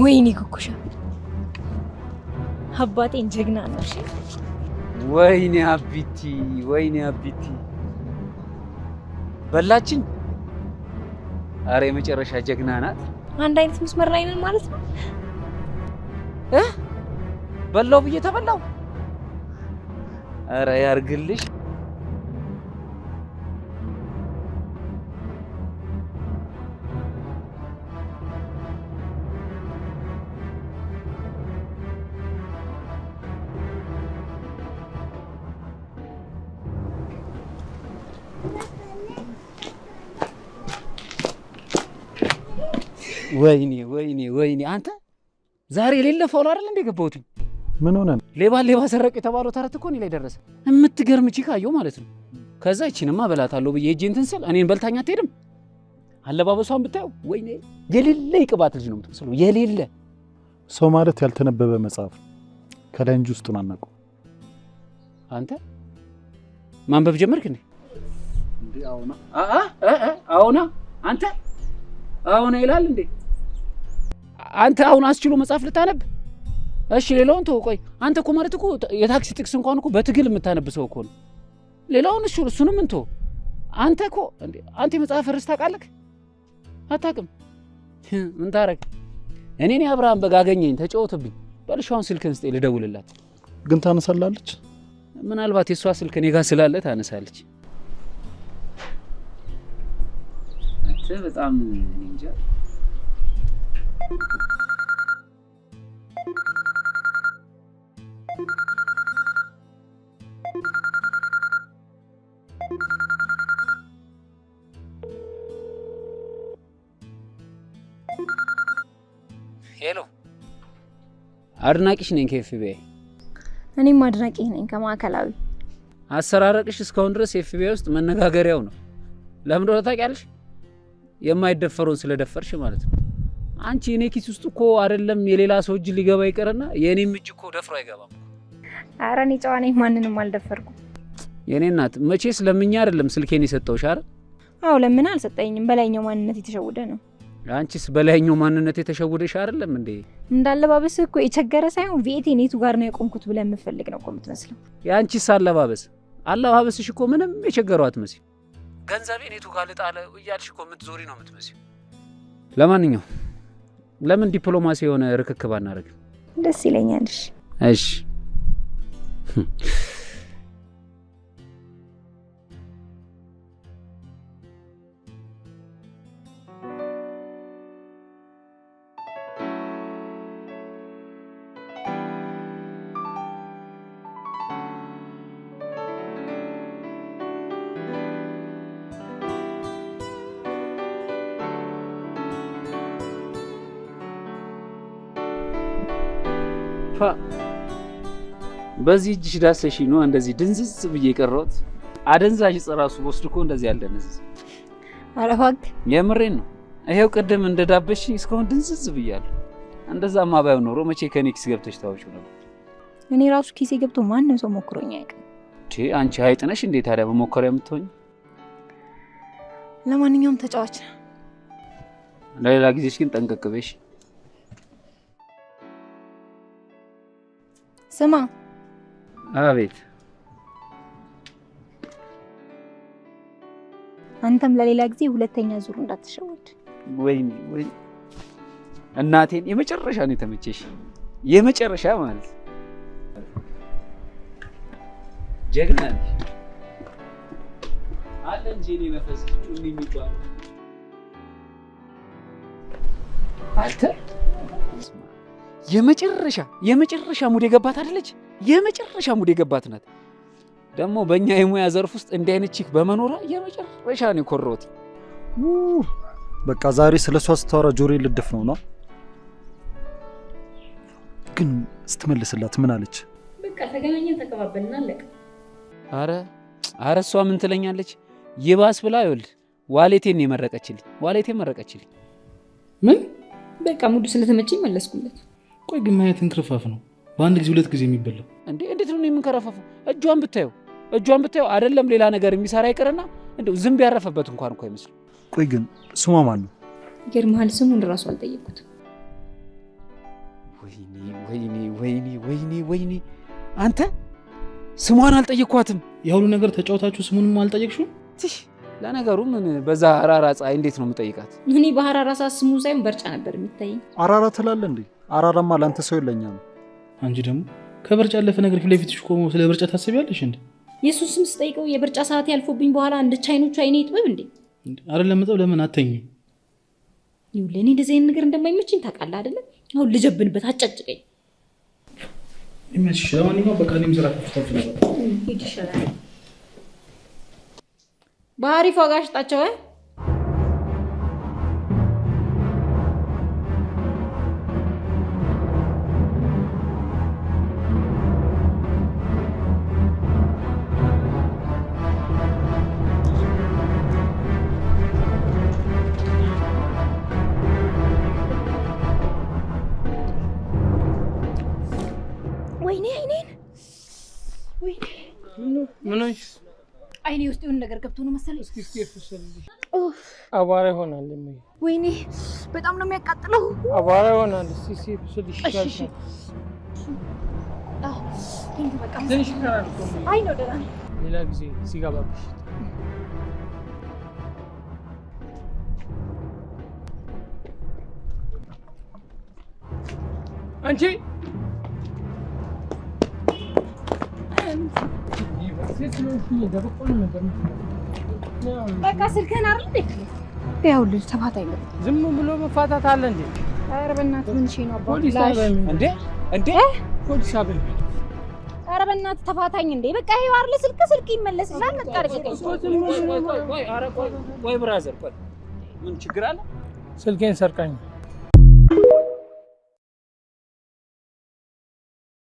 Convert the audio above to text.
ወይኔ ኩኩሻ አባቴን ጀግና ነው። እሺ ወይኔ አቢቲ በላችኝ። አረ የመጨረሻ ጀግና ናት። አንድ አይነት መስመር ላይ ነን ማለት ነው። በላው ብዬ ተበላው። አረ ያርግልሽ። ወይኔ አንተ ዛሬ የሌለ ፋውል አይደል እንደ ገባሁት? ምን ሆነ? ሌባ ሰረቀ የተባለው ተረት እኮ እኔ ላይ ደረሰ። የምትገርም ቺካየው ማለት ነው። ከዛ እቺንማ በላታለሁ ብዬ እጄን ትንስል እኔን በልታኛ አትሄድም። አለባበሷን ብታየው ወይኔ የሌለ ይቅባት ልጅ ነው የምትመስለው። የሌለ ሰው ማለት ያልተነበበ መጽሐፍ ከላይ እንጂ ውስጡን አናውቀው። አንተ ማንበብ ጀመርክ እንዴ? አሁና አንተ አሁን ይላል እንዴ? አንተ አሁን አስችሎ መጽሐፍ ልታነብ? እሺ ሌላውን ተው። ቆይ አንተ እኮ ማለት እኮ የታክሲ ጥቅስ እንኳን እኮ በትግል የምታነብ ሰው እኮ ነው። ሌላውን እሱንም እንተው። አንተ እኮ እንዴ አንተ የመጽሐፍ ርዕስ ታውቃለህ? አታውቅም? ምን ታረግ? እኔ አብርሃም በጋገኘኝ ተጫወተብኝ። በልሻውን ስልክን ስጤ ልደውልላት። ግን ታነሳላለች? ምናልባት የሷ ስልክ እኔ ጋር ስላለ ታነሳለች። አንተ በጣም እንጃ። ሄሎ አድናቂሽ ነኝ ከኤፍቢአይ። እኔም አድናቂ ነኝ ከማዕከላዊ። አሰራረቅሽ እስካሁን ድረስ ኤፍቢአይ ውስጥ መነጋገሪያው ነው። ለምን እንደሆነ ታውቂያለሽ? የማይደፈረውን ስለደፈርሽ ማለት ነው። አንቺ እኔ ኪስ ውስጥ እኮ አይደለም የሌላ ሰው እጅ ሊገባ ይቀርና የኔም እጅ እኮ ደፍሮ አይገባም። ኧረ እኔ ጨዋ ነኝ፣ ማንንም አልደፈርኩም። የኔ እናት መቼስ ለምኛ አይደለም ስልኬን የሰጠውሽ አይደል? አዎ ለምን አልሰጠኝም? በላይኛው ማንነት የተሸወደ ነው። አንቺስ በላይኛው ማንነት የተሸወደሽ አይደለም እንዴ? እንዳለባበስህ እኮ የቸገረ ሳይሆን ቪኤቴ ኔቱ ጋር ነው የቆምኩት ብለህ የምፈልግ ነው እኮ የምትመስለው። ያንቺስ አለባበስሽ እኮ ምንም የቸገረው አትመስይ። ገንዘቤ ኔቱ ጋር ልጣለ እያልሽ እኮ የምትዞሪ ነው የምትመስለው። ለማንኛውም ለምን ዲፕሎማሲ የሆነ ርክክብ አናደርግ? ደስ ይለኛል። እሺ በዚህ እጅሽ ዳሰሽ ነው እንደዚህ ድንዝዝ ብዬ ቀረውት። አደንዛዥ ጽራሱ ወስድኮ እንደዚህ ያልደነዝ። ኧረ እባክህ የምሬን ነው። ይሄው ቅድም እንደዳበሽ እስካሁን ድንዝዝ ብያለሁ። እንደዛማ ባይሆን ኖሮ መቼ ከኔ ኪስ ገብተሽ ታውቂው ነበር። እኔ ራሱ ኪሴ ገብቶ ማንንም ሰው ሞክሮኝ አያውቅም። አንቺ ሀይጥ ነሽ እንዴ ታዲያ በሞከሪያ የምትሆኝ? ለማንኛውም ተጫዋች ነህ። ለሌላ ጊዜሽ ግን ጠንቀቅ በይሽ። ስማ። አቤት። አንተም ለሌላ ጊዜ ሁለተኛ ዙር እንዳትሸወድ። ወይ እናቴን የመጨረሻ ነው የተመቸሽ። የመጨረሻ ማለት ጀግና ነሽ። አለ እንጂ እኔ ነፈስ ጩኒ የሚባል አንተ የመጨረሻ ሙድ የገባት አይደለች? የመጨረሻ ሙድ የገባት ናት። ደግሞ በእኛ የሙያ ዘርፍ ውስጥ እንዲህ አይነት ቺክ በመኖራ የመጨረሻ ነው የኮረውት። በቃ ዛሬ ስለሷ ስታወራ ጆሮዬ ልደፍ ነው። ግን ስትመልስላት ምን አለች? በቃ ተገናኘን፣ ተቀባበልና አለቀ። አረ እሷ ምን ትለኛለች? ይባስ ብላ ይኸውልህ ዋሌቴን መረቀችልኝ። ምን? በቃ ሙዱ ስለተመቸኝ መለስኩለት። ቆይ ግን ማየት እንክርፋፍ ነው በአንድ ጊዜ ሁለት ጊዜ የሚበላው እንዴ? እንዴት ነው የምንከረፋፈው? እጇን ብታየው አይደለም ሌላ ነገር የሚሰራ ይቀርና እንደው ዝንብ ያረፈበት እንኳን እኮ አይመስልም። ቆይ ግን ስሟ ማን ነው? ይገርምሃል ስሙን ራሱ አልጠየቁት። ወይኔ አንተ ስሟን አልጠየኳትም። የሁሉ ነገር ተጫውታችሁ ስሙንም አልጠየቅሽው? ለነገሩ ምን በዛ አራራ ፀሐይ እንዴት ነው የምጠይቃት? እኔ በአራራ ስሙ ሳይሆን በርጫ ነበር የሚታየኝ። አራራ ትላለህ እንዴ? አራራማ ላንተ ሰው የለኝም። አንቺ ደግሞ ከበርጫ ያለፈ ነገር ፊት ለፊትሽ ቆሞ ስለ በርጫ ታስቢያለሽ እንዴ? የሱስ ስም ስጠይቀው የበርጫ ሰዓት ያልፎብኝ በኋላ እንደ ቻይኖቹ አይኔ ይጥበብ እንዴ? አይደለም መጣው ለምን አተኝ? ይውለኔ እንደዚህ አይነት ነገር እንደማይመችኝ ታውቃለህ አይደለ? አሁን ልጀብንበት አጨጭቀኝ። ይመችሽ። ለማንኛውም በቃ እኔም ስራ ከፍተፍ ነበር። ሂድ ይሻላል። ባህሪ ፎጋሽጣቸው አይኔ ውስጥ የሆነ ነገር ገብቶ ነው መሰለኝ። እስኪ ፍሰልልሽ። አቧራ ይሆናል። ወይኔ በጣም ነው የሚያቃጥለው። አቧራ ይሆናል። እስኪ ፍሰልልሽ ይሻልሽ። ትንሽ ይቀራል እኮ። አይ ነው ደህና ነኝ። ሌላ ጊዜ ሲገባብሽ አንቺ በቃ ስልክህን አይደል እንዴ? ይኸውልህ ተፋታኝ ነው። ዝም ብሎ መፋታት አለ እንዴ? ኧረ በእናትህ ምን ሺህ ነው አባቱ? ፖሊስ አበኝ እንዴ ፖሊስ አበኝ። ኧረ በእናትህ ተፋታኝ እንዴ? በቃ ይሄው አይደል ስልክ ይመለስልሃል። ቆይ ብራዘር ቆይ ምን ችግር አለ? ስልኬን ሰርቃኝ